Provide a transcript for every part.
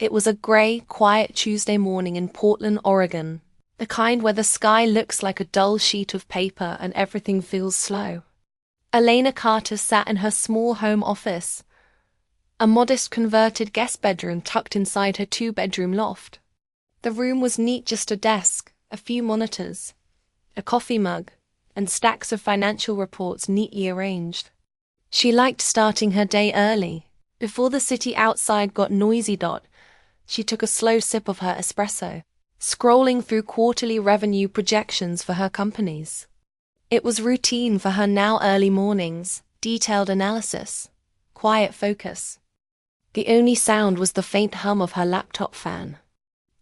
It was a gray, quiet Tuesday morning in Portland, Oregon. The kind where the sky looks like a dull sheet of paper and everything feels slow. Elena Carter sat in her small home office, a modest converted guest bedroom tucked inside her two-bedroom loft. The room was neat, just a desk, a few monitors, a coffee mug, and stacks of financial reports neatly arranged. She liked starting her day early. Before the city outside got noisy. She took a slow sip of her espresso, scrolling through quarterly revenue projections for her companies. It was routine for her now, early mornings, detailed analysis, quiet focus. The only sound was the faint hum of her laptop fan.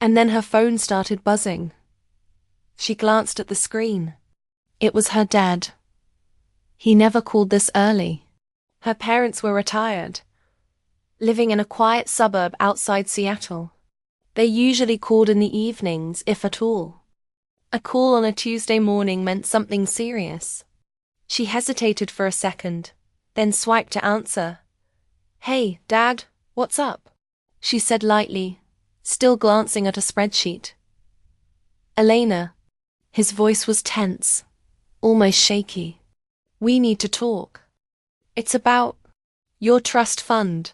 And then her phone started buzzing. She glanced at the screen. It was her dad. He never called this early. Her parents were retired, living in a quiet suburb outside Seattle. They usually called in the evenings, if at all. A call on a Tuesday morning meant something serious. She hesitated for a second, then swiped to answer. "Hey, Dad, what's up?" she said lightly, still glancing at a spreadsheet. "Elena." His voice was tense, almost shaky. "We need to talk. It's about your trust fund."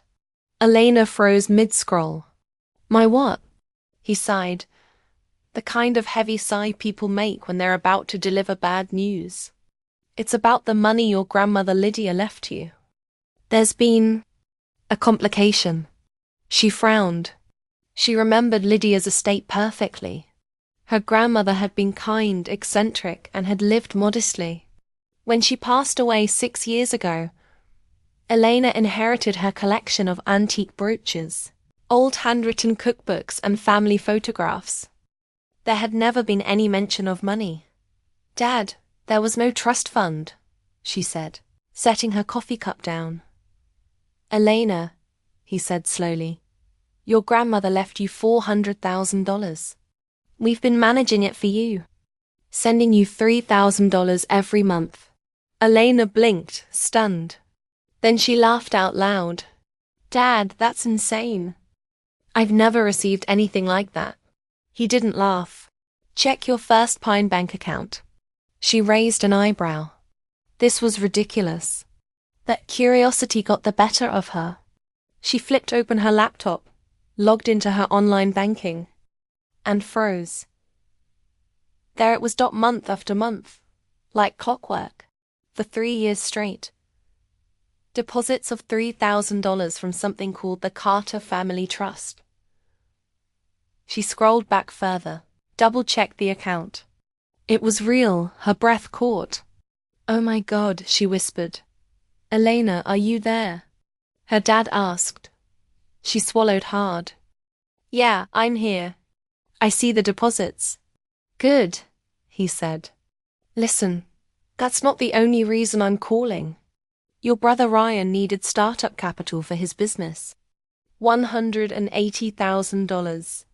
Elena froze mid-scroll. "My what?" He sighed, the kind of heavy sigh people make when they're about to deliver bad news. "It's about the money your grandmother Lydia left you. There's been a complication." She frowned. She remembered Lydia's estate perfectly. Her grandmother had been kind, eccentric, and had lived modestly. When she passed away 6 years ago, Elena inherited her collection of antique brooches, old handwritten cookbooks, and family photographs. There had never been any mention of money. "Dad, there was no trust fund," she said, setting her coffee cup down. "Elena," he said slowly, "your grandmother left you $400,000. We've been managing it for you, sending you $3,000 every month." Elena blinked, stunned. Then she laughed out loud. "Dad, that's insane. I've never received anything like that." He didn't laugh. "Check your First Pine bank account." She raised an eyebrow. This was ridiculous. That curiosity got the better of her. She flipped open her laptop, logged into her online banking, and froze. There it was, month after month, like clockwork, for 3 years straight. Deposits of $3,000 from something called the Carter Family Trust. She scrolled back further, double-checked the account. It was real, her breath caught. "Oh my God," she whispered. "Elena, are you there?" Her dad asked. She swallowed hard. "Yeah, I'm here. I see the deposits." "Good," he said. "Listen, that's not the only reason I'm calling. Your brother Ryan needed startup capital for his business. $180,000.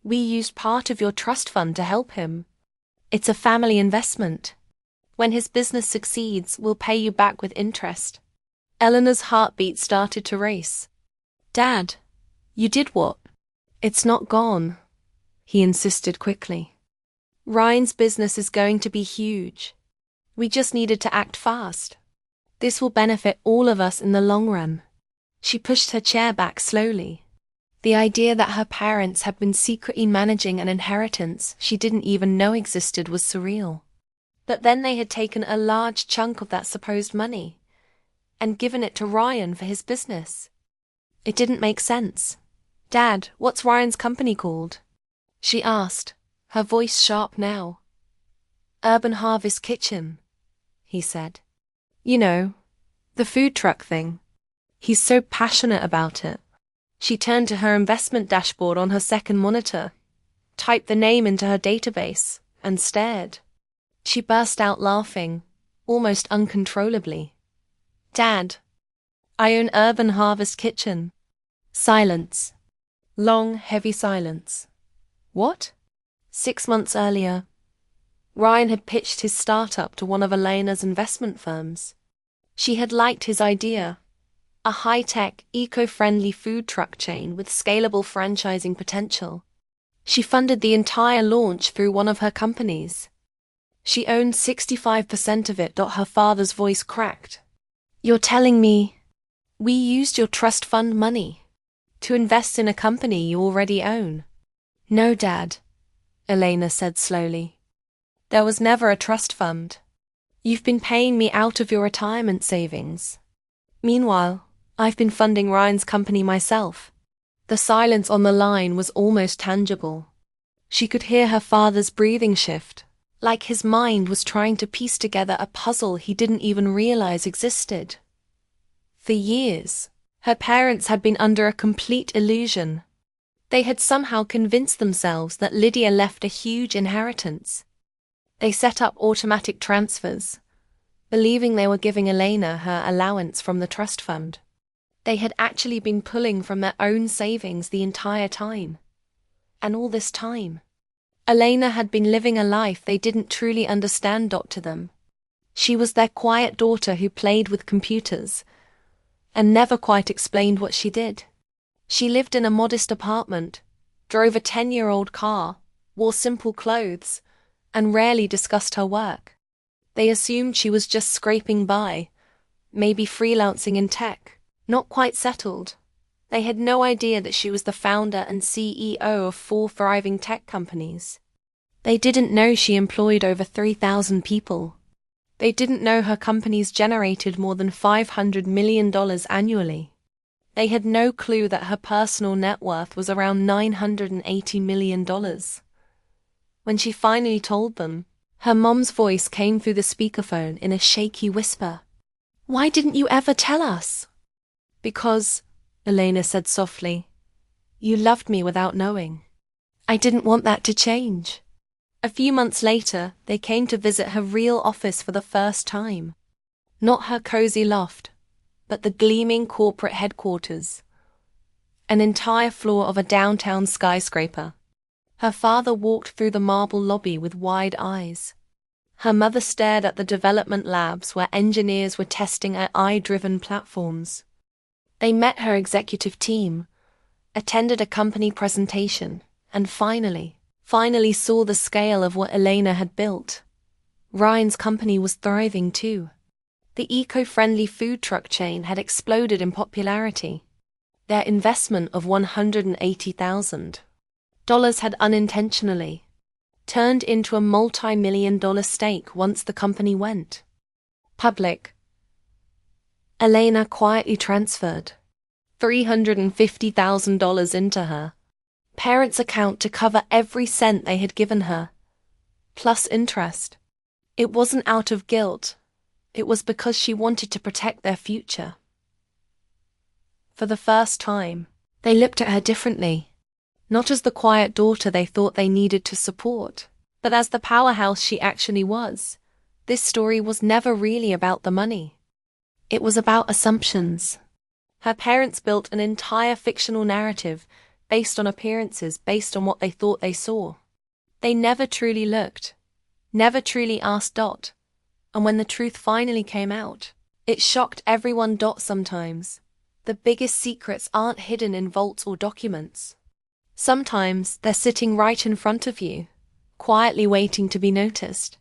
We used part of your trust fund to help him. It's a family investment. When his business succeeds, we'll pay you back with interest." Eleanor's heartbeat started to race. "Dad, you did what?" "It's not gone," he insisted quickly. "Ryan's business is going to be huge. We just needed to act fast. This will benefit all of us in the long run." She pushed her chair back slowly. The idea that her parents had been secretly managing an inheritance she didn't even know existed was surreal. But then they had taken a large chunk of that supposed money and given it to Ryan for his business. It didn't make sense. "Dad, what's Ryan's company called?" she asked, her voice sharp now. "Urban Harvest Kitchen," he said. "You know, the food truck thing. He's so passionate about it." She turned to her investment dashboard on her second monitor, typed the name into her database, and stared. She burst out laughing, almost uncontrollably. "Dad, I own Urban Harvest Kitchen." Silence. Long, heavy silence. "What?" 6 months earlier, Ryan had pitched his startup to one of Elena's investment firms. She had liked his idea. a high-tech, eco-friendly food truck chain with scalable franchising potential. She funded the entire launch through one of her companies. She owned 65% of it. Her father's voice cracked. You're telling me we used your trust fund money to invest in a company you already own? No, Dad, Elena said slowly. There was never a trust fund. You've been paying me out of your retirement savings. Meanwhile, I've been funding Ryan's company myself. The silence on the line was almost tangible. She could hear her father's breathing shift, like his mind was trying to piece together a puzzle he didn't even realize existed. For years, her parents had been under a complete illusion. They had somehow convinced themselves that Lydia left a huge inheritance. They set up automatic transfers, believing they were giving Elena her allowance from the trust fund. They had actually been pulling from their own savings the entire time. And all this time, Elena had been living a life they didn't truly understand. To them, she was their quiet daughter who played with computers and never quite explained what she did. She lived in a modest apartment, drove a 10-year-old car, wore simple clothes, and rarely discussed her work. They assumed she was just scraping by, maybe freelancing in tech, not quite settled. They had no idea that she was the founder and CEO of 4 thriving tech companies. They didn't know she employed over 3,000 people. They didn't know her companies generated more than $500 million annually. They had no clue that her personal net worth was around $980 million. When she finally told them, her mom's voice came through the speakerphone in a shaky whisper. Why didn't you ever tell us? Because, Elena said softly, you loved me without knowing. I didn't want that to change. A few months later, they came to visit her real office for the first time. Not her cozy loft, but the gleaming corporate headquarters. An entire floor of a downtown skyscraper. Her father walked through the marble lobby with wide eyes. Her mother stared at the development labs where engineers were testing AI-driven platforms. They met her executive team, attended a company presentation, and finally saw the scale of what Elena had built. Ryan's company was thriving too. The eco-friendly food truck chain had exploded in popularity. Their investment of $180,000 had unintentionally turned into a multi-million-dollar stake once the company went public. Elena quietly transferred $350,000 into her parents' account to cover every cent they had given her, plus interest. It wasn't out of guilt. It was because she wanted to protect their future. For the first time, they looked at her differently. Not as the quiet daughter they thought they needed to support, but as the powerhouse she actually was. This story was never really about the money. It was about assumptions. Her parents built an entire fictional narrative based on appearances, based on what they thought they saw. They never truly looked, never truly asked. And when the truth finally came out, it shocked everyone. Sometimes, the biggest secrets aren't hidden in vaults or documents. Sometimes they're sitting right in front of you, quietly waiting to be noticed.